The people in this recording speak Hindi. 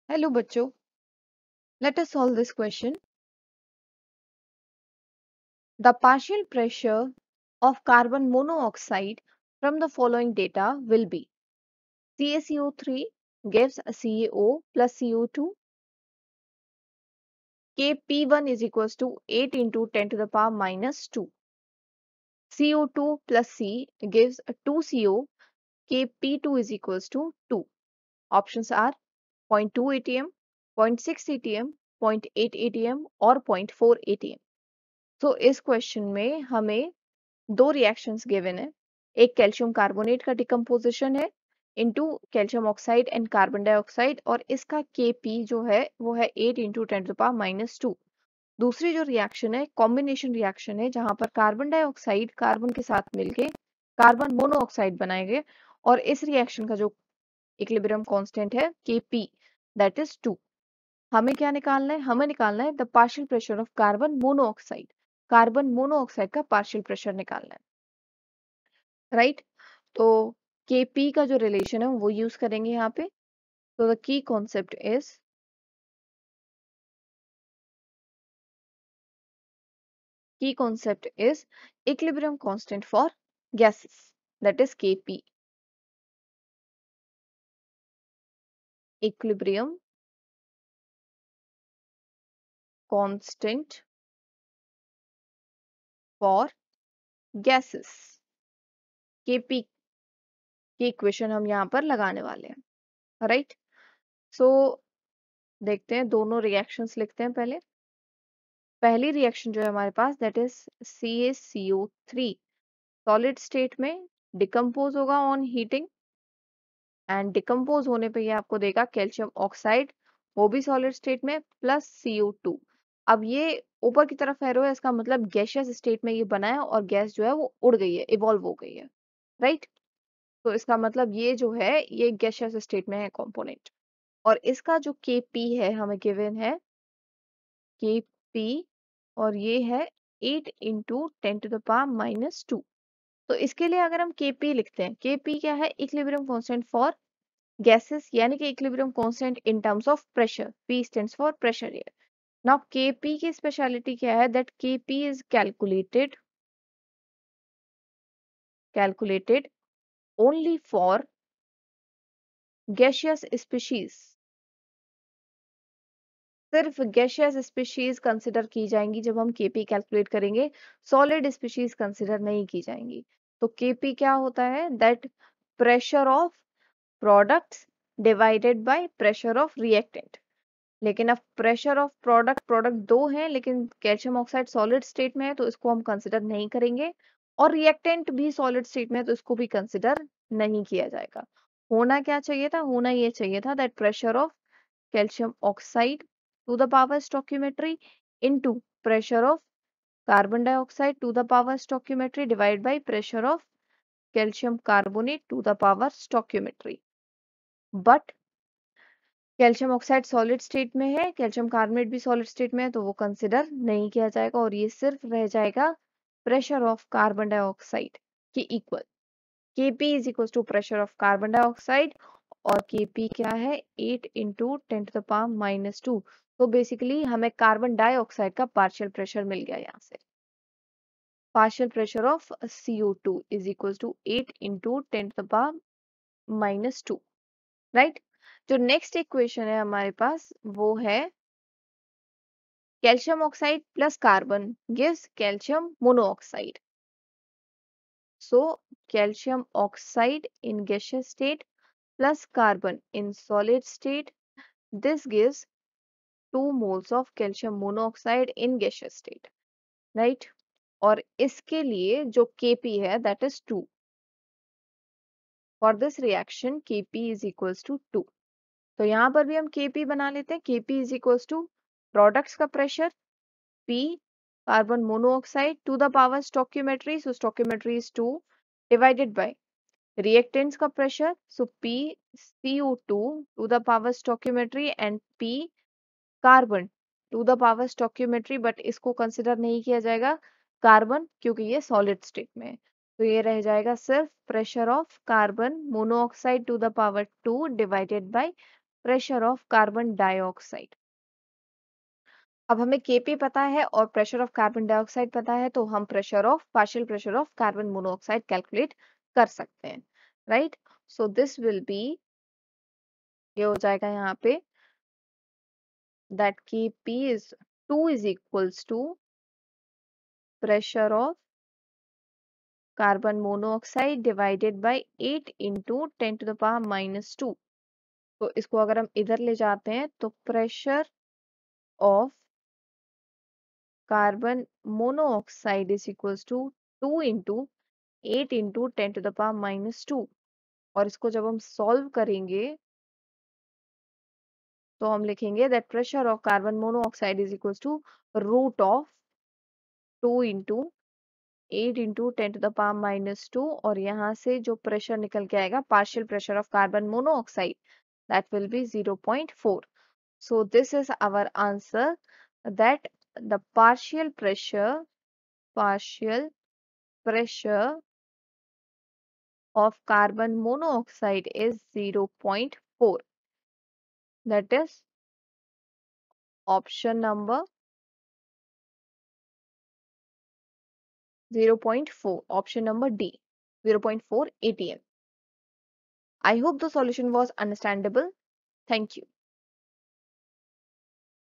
हेलो बच्चों, let us solve this question. The partial pressure of carbon monoxide from the following data will be CaCO3 gives a CaO plus CO2. Kp1 is equals to 8 into 10 to the power minus 2. CO2 plus C gives a 2CO. Kp2 is equals to 2. Options are 0.2 atm, 0.6 atm, 0.8 atm और 0.4 atm. तो इस क्वेश्चन में हमें दो रिएक्शंस गिवन है। एक कैल्शियम कार्बोनेट का डिकम्पोजिशन है into calcium oxide and carbon dioxide और इसका Kp जो है वो है 8 into 10 to the power minus 2। दूसरी जो रिएक्शन है कॉम्बिनेशन रिएक्शन है जहां पर कार्बन डाइऑक्साइड कार्बन के साथ मिलके कार्बन मोनोऑक्साइड बनाएंगे और इस रिएक्शन का जो इक्विलिब्रियम कांस्टेंट है Kp दैट इज 2। हमें क्या निकालना है? हमें निकालना है the partial pressure of carbon monoxide. Carbon monoxide का पार्शियल प्रेशर निकालना है, राइट? तो Kp का जो रिलेशन है वो यूज करेंगे यहाँ पे। तो the key concept is equilibrium constant for gases that is Kp। Equilibrium constant for gases, Kp की इक्वेशन हम यहाँ पर लगाने वाले हैं, राइट? सो देखते हैं, दोनों रिएक्शंस लिखते हैं। पहली रिएक्शन जो है हमारे पास that is CaCO3 solid state में डिकम्पोज होगा ऑन हीटिंग एंड डिकम्पोज होने पे ये आपको देगा कैल्शियम ऑक्साइड, वो भी सॉलिड स्टेट में, प्लस CO2। अब ये ऊपर की तरफ एरो है, इसका मतलब गैसियस स्टेट में ये बना है और गैस जो है वो उड़ गई है, इवॉल्व हो गई है, राइट? तो इसका मतलब ये जो है ये गैसियस स्टेट में है कंपोनेंट। और इसका जो Kp है हमें गिवन है Kp और ये है 8 into 10 to the power minus 2। तो इसके लिए अगर हम Kp लिखते हैं, Kp क्या है? इक्विलिब्रियम कांस्टेंट फॉर गैसेस, यानी कि equilibrium constant in terms of pressure. P stands for pressure here. Now Kp की स्पेशलिटी क्या है? That Kp is calculated only for gaseous species. सिर्फ गैसियस स्पीशीज कंसिडर की जाएंगी जब हम Kp कैलकुलेट करेंगे, सॉलिड स्पीशीज कंसिडर नहीं की जाएंगी। तो Kp क्या होता है? That pressure of products divided by pressure of reactant. लेकिन अब प्रेशर ऑफ प्रोडक्ट दो हैं, लेकिन कैल्शियम ऑक्साइड सॉलिड स्टेट में है तो इसको हम कंसिडर नहीं करेंगे, और रिएक्टेंट भी सॉलिड स्टेट में है तो इसको भी कंसिडर नहीं किया जाएगा। होना क्या चाहिए था? होना ये चाहिए था that pressure of calcium oxide to the power stoichiometry into pressure of carbon dioxide to the power stoichiometry divided by pressure of calcium carbonate to the power stoichiometry। But calcium oxide solid state में है, कैल्शियम कार्बोनेट भी सॉलिड स्टेट में है, तो वो कंसिडर नहीं किया जाएगा और ये सिर्फ रह जाएगा प्रेशर ऑफ कार्बन डाइऑक्साइड के equal. Kp is equal to pressure of carbon dioxide और Kp क्या है? 8 into 10 to the power minus 2। तो बेसिकली हमें कार्बन डाइऑक्साइड का पार्शियल प्रेशर मिल गया यहाँ से। Partial pressure of CO2 is equal to 8 into 10 to the power minus 2, right? जो नेक्स्ट इक्वेशन है हमारे पास वो है calcium oxide plus carbon gives calcium monoxide. So calcium oxide in gaseous state plus carbon in solid state. This gives 2 moles of calcium monoxide in gaseous state, right? और इसके लिए जो Kp है that is 2। For this reaction Kp is equals to 2। तो यहाँ पर भी हम Kp बना लेते हैं। Kp is equals to products का pressure P carbon monoxide to the power stoichiometry, so stoichiometry is 2 divided by reactants का pressure, so P CO2 to the power stoichiometry and P carbon to the power stoichiometry, but इसको कंसिडर नहीं किया जाएगा कार्बन क्योंकि ये सॉलिड स्टेट में है। तो ये रह जाएगा सिर्फ pressure of carbon monoxide to the power 2 divided by pressure of carbon dioxide. अब हमें Kp पता है और प्रेशर ऑफ कार्बन डाइऑक्साइड पता है, तो हम partial pressure of carbon monoxide calculate कर सकते हैं, right? So this will be, ये हो जाएगा यहाँ पे that Kp is 2 is equals to pressure of carbon monoxide divided by 8 into 10 to the power minus 2। तो इसको अगर हम इधर ले जाते हैं तो pressure of carbon monoxide is equals to 2 into 8 into 10 to the power minus 2। और इसको जब हम सॉल्व करेंगे तो हम लिखेंगे that pressure of carbon monoxide is equals to root of 2 into 8 into 10 to the power minus 2, और यहाँ से जो प्रेशर निकल के आएगा partial pressure of carbon monoxide, that will be 0.4। So this is our answer, that the partial pressure of carbon monoxide is 0.4। That is option number 0.4, option number D, 0.4 atm। I hope the solution was understandable. Thank you.